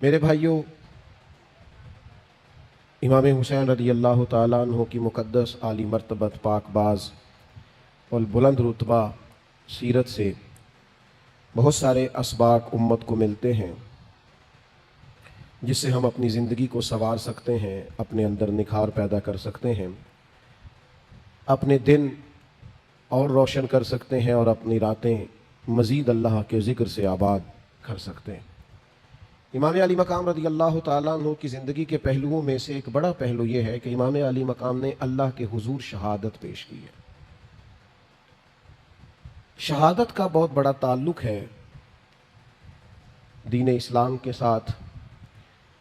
میرے بھائیوں، امام حسین رضی اللہ تعالیٰ عنہ کی مقدس عالی مرتبت پاک باز اور بلند رتبہ سیرت سے بہت سارے اسباق امت کو ملتے ہیں جس سے ہم اپنی زندگی کو سنوار سکتے ہیں، اپنے اندر نکھار پیدا کر سکتے ہیں، اپنے دن اور روشن کر سکتے ہیں اور اپنی راتیں مزید اللہ کے ذکر سے آباد کر سکتے ہیں۔ امام علی مقام رضی اللہ تعالیٰ عنہ کی زندگی کے پہلوؤں میں سے ایک بڑا پہلو یہ ہے کہ امام علی مقام نے اللہ کے حضور شہادت پیش کی ہے۔ شہادت کا بہت بڑا تعلق ہے دین اسلام کے ساتھ،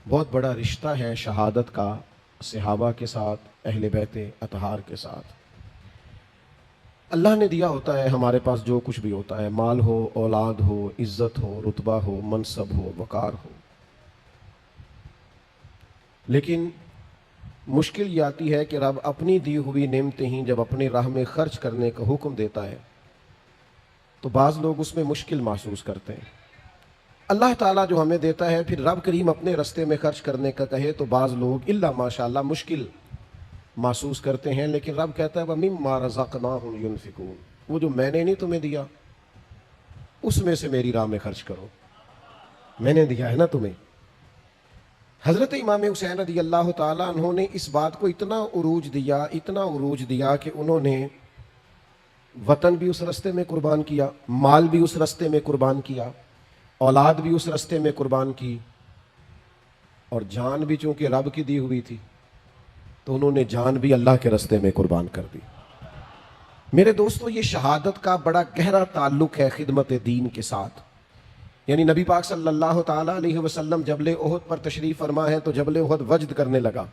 بہت بڑا رشتہ ہے شہادت کا صحابہ کے ساتھ، اہل بیت اطہار کے ساتھ۔ اللہ نے دیا ہوتا ہے ہمارے پاس جو کچھ بھی ہوتا ہے، مال ہو، اولاد ہو، عزت ہو، رتبہ ہو، منصب ہو، وقار ہو، لیکن مشکل یہ آتی ہے کہ رب اپنی دی ہوئی نعمتیں ہی جب اپنی راہ میں خرچ کرنے کا حکم دیتا ہے تو بعض لوگ اس میں مشکل محسوس کرتے ہیں۔ اللہ تعالیٰ جو ہمیں دیتا ہے پھر رب کریم اپنے رستے میں خرچ کرنے کا کہے تو بعض لوگ الا ماشاءاللہ مشکل محسوس کرتے ہیں، لیکن رب کہتا ہے وَمِمَّا رَزَقْنَاهُمْ يُنْفِقُونَ، وہ جو میں نے نہیں تمہیں دیا اس میں سے میری راہ میں خرچ کرو، میں نے دیا ہے نا تمہیں۔ حضرت امام حسین رضی اللہ تعالیٰ عنہ نے اس بات کو اتنا عروج دیا کہ انہوں نے وطن بھی اس رستے میں قربان کیا، مال بھی اس رستے میں قربان کیا، اولاد بھی اس رستے میں قربان کی، اور جان بھی چونکہ رب کی دی ہوئی تھی تو انہوں نے جان بھی اللہ کے رستے میں قربان کر دی۔ میرے دوستو، یہ شہادت کا بڑا گہرا تعلق ہے خدمت دین کے ساتھ۔ یعنی نبی پاک صلی اللہ تعالیٰ علیہ وسلم جبل احد پر تشریف فرما ہے تو جبل احد وجد کرنے لگا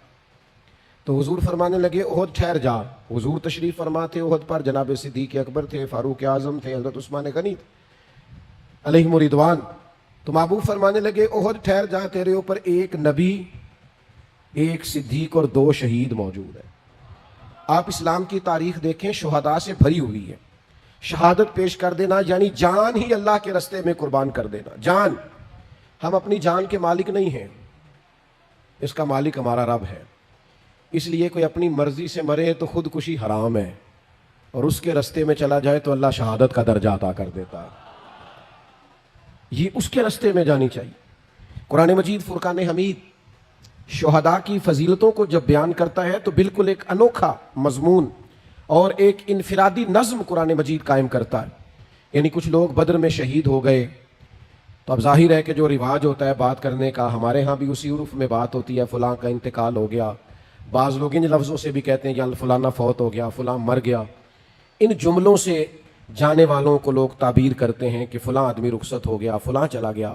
تو حضور فرمانے لگے احد ٹھہر جا۔ حضور تشریف فرما تھے احد پر، جناب صدیق اکبر تھے، فاروق اعظم تھے، حضرت عثمان غنی علیہم رضوان، تو محبوب فرمانے لگے احد ٹھہر جا، تیرے اوپر ایک نبی، ایک صدیق اور 2 شہید موجود ہیں۔ آپ اسلام کی تاریخ دیکھیں، شہداء سے بھری ہوئی ہے۔ شہادت پیش کر دینا یعنی جان ہی اللہ کے رستے میں قربان کر دینا۔ جان، ہم اپنی جان کے مالک نہیں ہیں، اس کا مالک ہمارا رب ہے، اس لیے کوئی اپنی مرضی سے مرے تو خودکشی حرام ہے، اور اس کے رستے میں چلا جائے تو اللہ شہادت کا درجہ عطا کر دیتا ہے۔ یہ اس کے رستے میں جانی چاہیے۔ قرآن مجید فرقان حمید شہداء کی فضیلتوں کو جب بیان کرتا ہے تو بالکل ایک انوکھا مضمون اور ایک انفرادی نظم قرآن مجید قائم کرتا ہے۔ یعنی کچھ لوگ بدر میں شہید ہو گئے تو اب ظاہر ہے کہ جو رواج ہوتا ہے بات کرنے کا، ہمارے ہاں بھی اسی عرف میں بات ہوتی ہے، فلاں کا انتقال ہو گیا۔ بعض لوگ ان لفظوں سے بھی کہتے ہیں یا فلانا فوت ہو گیا، فلاں مر گیا۔ ان جملوں سے جانے والوں کو لوگ تعبیر کرتے ہیں کہ فلاں آدمی رخصت ہو گیا، فلاں چلا گیا۔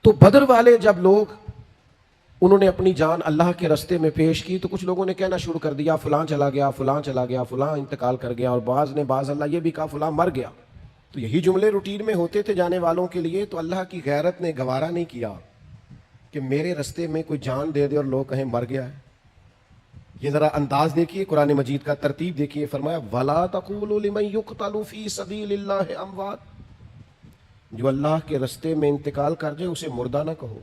تو بدر والے جب لوگ انہوں نے اپنی جان اللہ کے رستے میں پیش کی تو کچھ لوگوں نے کہنا شروع کر دیا فلاں چلا گیا، فلاں چلا گیا، فلاں انتقال کر گیا، اور بعض اللہ یہ بھی کہا فلاں مر گیا۔ تو یہی جملے روٹین میں ہوتے تھے جانے والوں کے لیے، تو اللہ کی غیرت نے گوارا نہیں کیا کہ میرے رستے میں کوئی جان دے دے اور لوگ کہیں مر گیا ہے۔ یہ ذرا انداز دیکھیے، قرآن مجید کا ترتیب دیکھیے، فرمایا وَلَا تَقُولُوا لِمَن يُقْتَلُ فِي سَبِيلِ اللَّهِ أَمْوَاتٌ، جو اللہ کے رستے میں انتقال کر جائے اسے مردہ نہ کہو۔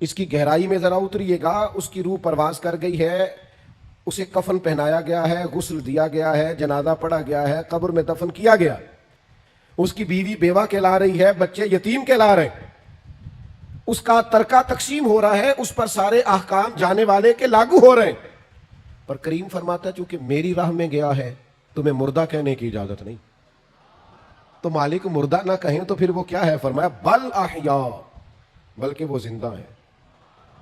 اس کی گہرائی میں ذرا اتریے گا، اس کی روح پرواز کر گئی ہے، اسے کفن پہنایا گیا ہے، غسل دیا گیا ہے، جنازہ پڑھا گیا ہے، قبر میں دفن کیا گیا، اس کی بیوی بیوہ کہلا رہی ہے، بچے یتیم کہلا رہے ہیں، اس کا ترکہ تقسیم ہو رہا ہے، اس پر سارے احکام جانے والے کے لاگو ہو رہے ہیں، پر کریم فرماتا ہے چونکہ میری راہ میں گیا ہے تمہیں مردہ کہنے کی اجازت نہیں۔ تو مالک مردہ نہ کہیں تو پھر وہ کیا ہے؟ فرمایا بل احیاء، بلکہ وہ زندہ ہے۔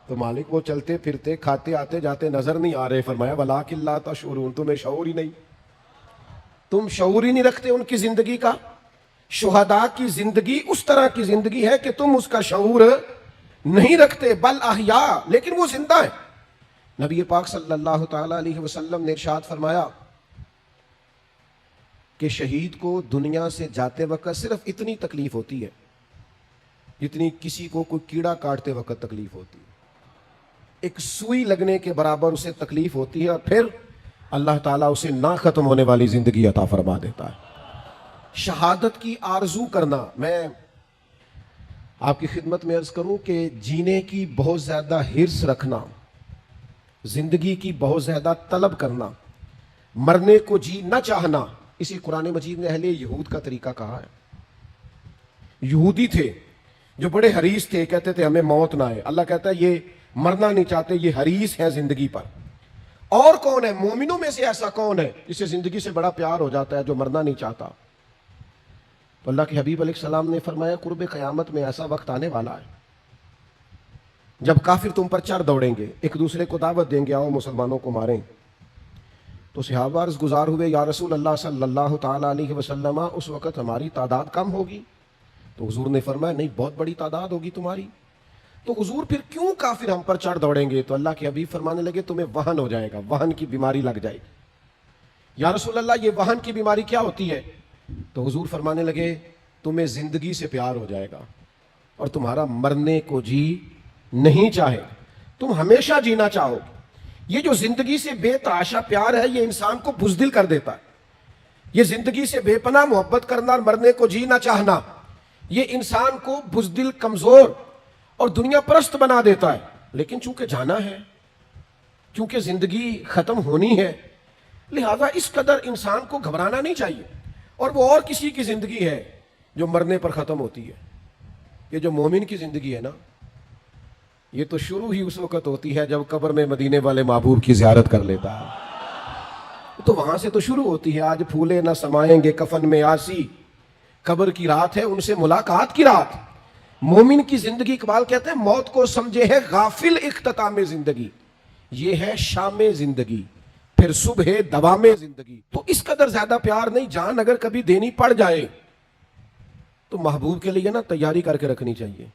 تو مالک وہ چلتے پھرتے کھاتے آتے جاتے نظر نہیں آ رہے، فرمایا وَلَٰكِن لَا تَشْعُرُونَ، تمہیں شعور ہی نہیں، تم شعور ہی نہیں رکھتے ان کی زندگی کا۔ شہداء کی زندگی اس طرح کی زندگی ہے کہ تم اس کا شعور نہیں رکھتے، بل احیاء، لیکن وہ زندہ ہے۔ نبی پاک صلی اللہ تعالیٰ علیہ وسلم نے ارشاد فرمایا کہ شہید کو دنیا سے جاتے وقت صرف اتنی تکلیف ہوتی ہے جتنی کسی کو کوئی کیڑا کاٹتے وقت تکلیف ہوتی ہے، ایک سوئی لگنے کے برابر اسے تکلیف ہوتی ہے، اور پھر اللہ تعالیٰ اسے نہ ختم ہونے والی زندگی عطا فرما دیتا ہے۔ شہادت کی آرزو کرنا، میں آپ کی خدمت میں عرض کروں کہ جینے کی بہت زیادہ حرص رکھنا، زندگی کی بہت زیادہ طلب کرنا، مرنے کو جی نہ چاہنا، اسی قرآن مجید نے اہل یہود کا طریقہ کہا ہے۔ یہودی تھے جو بڑے حریص تھے، کہتے تھے ہمیں موت نہ آئے۔ اللہ کہتا ہے یہ مرنا نہیں چاہتے، یہ حریص ہے زندگی پر۔ اور کون ہے مومنوں میں سے ایسا کون ہے جسے زندگی سے بڑا پیار ہو جاتا ہے، جو مرنا نہیں چاہتا؟ تو اللہ کے حبیب علیہ السلام نے فرمایا قرب قیامت میں ایسا وقت آنے والا ہے جب کافر تم پر چڑھ دوڑیں گے، ایک دوسرے کو دعوت دیں گے آؤ مسلمانوں کو ماریں۔ تو صحابہ عرض گزار ہوئے یا رسول اللہ صلی اللہ تعالیٰ علیہ وسلم، اس وقت ہماری تعداد کم ہوگی؟ تو حضور نے فرمایا نہیں، بہت بڑی تعداد ہوگی تمہاری۔ تو حضور پھر کیوں کافر ہم پر چڑھ دوڑیں گے؟ تو اللہ کے حبیب فرمانے لگے تمہیں وہن ہو جائے گا، وہن کی بیماری لگ جائے گی۔ یا رسول اللہ یہ وہن کی بیماری کیا ہوتی ہے؟ تو حضور فرمانے لگے تمہیں زندگی سے پیار ہو جائے گا اور تمہارا مرنے کو جی نہیں چاہے، تم ہمیشہ جینا چاہو گے۔ یہ جو زندگی سے بے تحاشا پیار ہے یہ انسان کو بزدل کر دیتا ہے۔ یہ زندگی سے بے پناہ محبت کرنا اور مرنے کو جی نہ چاہنا یہ انسان کو بزدل، کمزور اور دنیا پرست بنا دیتا ہے۔ لیکن چونکہ جانا ہے، چونکہ زندگی ختم ہونی ہے، لہذا اس قدر انسان کو گھبرانا نہیں چاہیے۔ اور وہ اور کسی کی زندگی ہے جو مرنے پر ختم ہوتی ہے۔ یہ جو مومن کی زندگی ہے نا، یہ تو شروع ہی اس وقت ہوتی ہے جب قبر میں مدینے والے محبوب کی زیارت کر لیتا ہے، تو وہاں سے تو شروع ہوتی ہے۔ آج پھولے نہ سمائیں گے کفن میں آسی، قبر کی رات ہے ان سے ملاقات کی رات۔ مومن کی زندگی، اقبال کہتے ہیں موت کو سمجھے ہے غافل اختتام زندگی، یہ ہے شام زندگی پھر صبح دوام زندگی۔ تو اس قدر زیادہ پیار نہیں، جان اگر کبھی دینی پڑ جائے تو محبوب کے لیے نا تیاری کر کے رکھنی چاہیے۔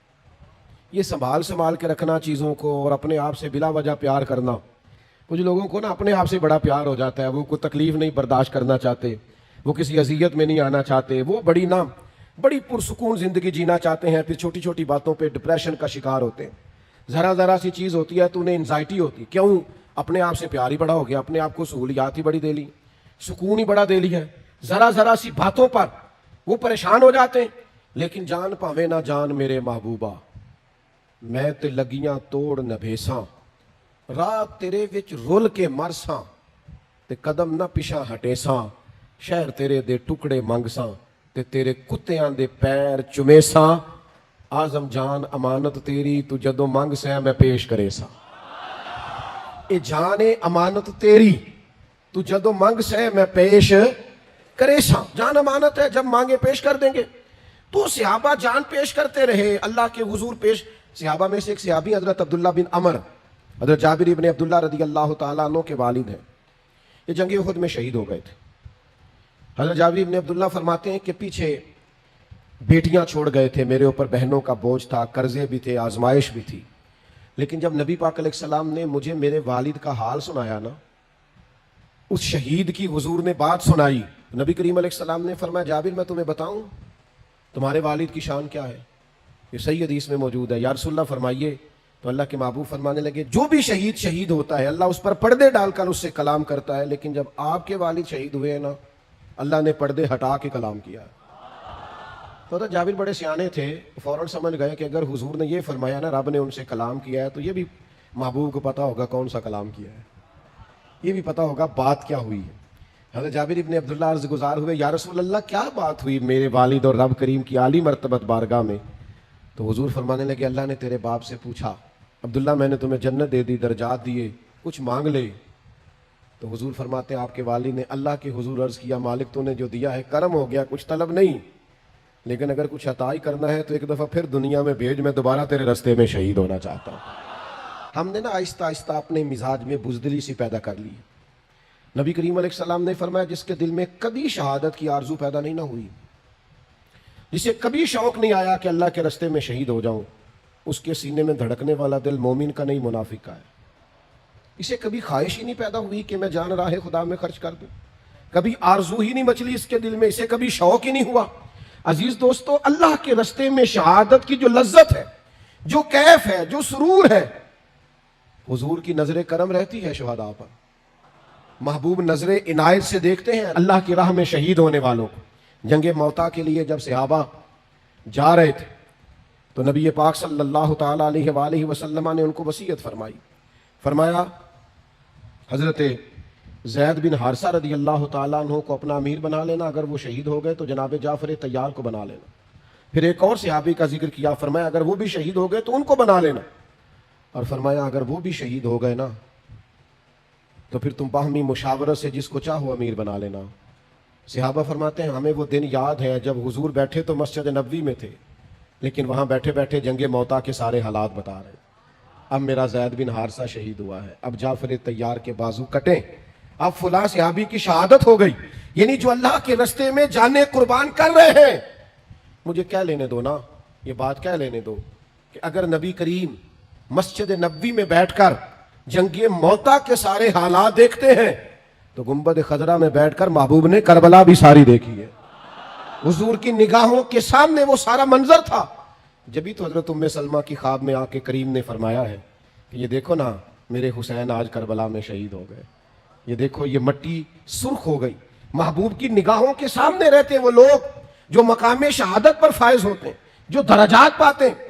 یہ سنبھال کے رکھنا چیزوں کو اور اپنے آپ سے بلا وجہ پیار کرنا، کچھ لوگوں کو نا اپنے آپ سے بڑا پیار ہو جاتا ہے، وہ کوئی تکلیف نہیں برداشت کرنا چاہتے، وہ کسی اذیت میں نہیں آنا چاہتے، وہ بڑی پرسکون زندگی جینا چاہتے ہیں، پھر چھوٹی چھوٹی باتوں پہ ڈپریشن کا شکار ہوتے ہیں۔ ذرا سی چیز ہوتی ہے تو انہیں انزائٹی ہوتی، کیوں؟ اپنے آپ سے پیار ہی بڑا ہو گیا، اپنے آپ کو سہولیات ہی بڑی دے لی، سکون ہی بڑا دے لی ہے، ذرا سی باتوں پر وہ پریشان ہو جاتے ہیں۔ لیکن جان پاوے نہ جان میرے محبوبہ، میں تے لگیاں توڑ نہ بھیساں، رات تیرے وچ رول کے مرساں تے قدم نہ پیچھا ہٹیساں، شہر تیرے دے ٹکڑے منگساں تے تیرے کتیاں دے پیر چمیساں، آزم جان امانت تیری تو جدو منگ سیں میں پیش کرے ساں۔ اے جان امانت تیری تو جدو منگ سیں میں پیش کرے ساں، جان امانت ہے، جب مانگے پیش کر دیں گے۔ تو صحابہ جان پیش کرتے رہے اللہ کے حضور پیش۔ صحابہ میں سے ایک صحابی حضرت عبداللہ بن عمر، حضرت جابر ابن عبداللہ رضی اللہ تعالیٰ عنہ کے والد ہیں، یہ جنگ احد میں شہید ہو گئے تھے۔ حضرت جابر ابن عبداللہ فرماتے ہیں کہ پیچھے بیٹیاں چھوڑ گئے تھے، میرے اوپر بہنوں کا بوجھ تھا، قرضے بھی تھے، آزمائش بھی تھی، لیکن جب نبی پاک علیہ السلام نے مجھے میرے والد کا حال سنایا نا، اس شہید کی حضور نے بات سنائی، نبی کریم علیہ السلام نے فرمایا جابر میں تمہیں بتاؤں تمہارے والد کی شان کیا ہے؟ یہ صحیح حدیث میں موجود ہے۔ یا رسول اللہ فرمائیے۔ تو اللہ کے محبوب فرمانے لگے جو بھی شہید ہوتا ہے اللہ اس پر پردے ڈال کر اس سے کلام کرتا ہے، لیکن جب آپ کے والد شہید ہوئے نا اللہ نے پردے ہٹا کے کلام کیا۔ تو حضرت جابر بڑے سیانے تھے، فوراً سمجھ گئے کہ اگر حضور نے یہ فرمایا نا رب نے ان سے کلام کیا ہے تو یہ بھی محبوب کو پتا ہوگا کون سا کلام کیا ہے، یہ بھی پتا ہوگا بات کیا ہوئی ہے۔ حضرت جابر ابن عبداللہ عرض گزار ہوئے یا رسول اللہ کیا بات ہوئی میرے والد اور رب کریم کی عالی مرتبت بارگاہ میں؟ تو حضور فرمانے لگے اللہ نے تیرے باپ سے پوچھا عبداللہ میں نے تمہیں جنت دے دی، درجات دیے، کچھ مانگ لے۔ تو حضور فرماتے ہیں آپ کے والد نے اللہ کے حضور عرض کیا مالک تو نے جو دیا ہے کرم ہو گیا، کچھ طلب نہیں، لیکن اگر کچھ عطا ہی کرنا ہے تو ایک دفعہ پھر دنیا میں بھیج، میں دوبارہ تیرے رستے میں شہید ہونا چاہتا ہوں۔ ہم نے نا آہستہ آہستہ اپنے مزاج میں بزدلی سی پیدا کر لی۔ نبی کریم علیہ السلام نے فرمایا جس کے دل میں کبھی شہادت کی آرزو پیدا نہیں نہ ہوئی، جسے کبھی شوق نہیں آیا کہ اللہ کے رستے میں شہید ہو جاؤں، اس کے سینے میں دھڑکنے والا دل مومن کا نہیں منافق کا ہے۔ اسے کبھی خواہش ہی نہیں پیدا ہوئی کہ میں جان راہ خدا میں خرچ کر دوں، کبھی آرزو ہی نہیں مچلی اس کے دل میں، اسے کبھی شوق ہی نہیں ہوا۔ عزیز دوستو، اللہ کے رستے میں شہادت کی جو لذت ہے، جو کیف ہے، جو سرور ہے، حضور کی نظر کرم رہتی ہے شہداء پر۔ محبوب نظر عنایت سے دیکھتے ہیں اللہ کی راہ میں شہید ہونے والوں کو۔ جنگ موتا کے لیے جب صحابہ جا رہے تھے تو نبی پاک صلی اللہ تعالی علیہ وآلہ وسلم نے ان کو وصیت فرمائی، فرمایا حضرت زید بن حارثہ رضی اللہ تعالیٰ عنہ کو اپنا امیر بنا لینا، اگر وہ شہید ہو گئے تو جناب جعفر طیار کو بنا لینا۔ پھر ایک اور صحابی کا ذکر کیا، فرمایا اگر وہ بھی شہید ہو گئے تو ان کو بنا لینا، اور فرمایا اگر وہ بھی شہید ہو گئے نا تو پھر تم باہمی مشاورت سے جس کو چاہو امیر بنا لینا۔ صحابہ فرماتے ہیں ہمیں وہ دن یاد ہے جب حضور بیٹھے تو مسجد نبوی میں تھے، لیکن وہاں بیٹھے بیٹھے جنگ موتا کے سارے حالات بتا رہے ہیں۔ اب میرا زید بن حارثہ شہید ہوا ہے، اب جعفر طیار کے بازو کٹیں، اب فلاں صحابی کی شہادت ہو گئی، یعنی جو اللہ کے راستے میں جانیں قربان کر رہے ہیں۔ مجھے کہہ لینے دو نا، یہ بات کہہ لینے دو کہ اگر نبی کریم مسجد نبوی میں بیٹھ کر جنگ موتا کے سارے حالات دیکھتے ہیں تو گنبد خضرا میں بیٹھ کر محبوب نے کربلا بھی ساری دیکھی ہے۔ حضور کی نگاہوں کے سامنے وہ سارا منظر تھا۔ جبھی تو حضرت ام سلمہ کی خواب میں آ کے کریم نے فرمایا ہے کہ یہ دیکھو نا میرے حسین آج کربلا میں شہید ہو گئے، یہ دیکھو یہ مٹی سرخ ہو گئی۔ محبوب کی نگاہوں کے سامنے رہتے وہ لوگ جو مقام شہادت پر فائز ہوتے ہیں، جو درجات پاتے ہیں،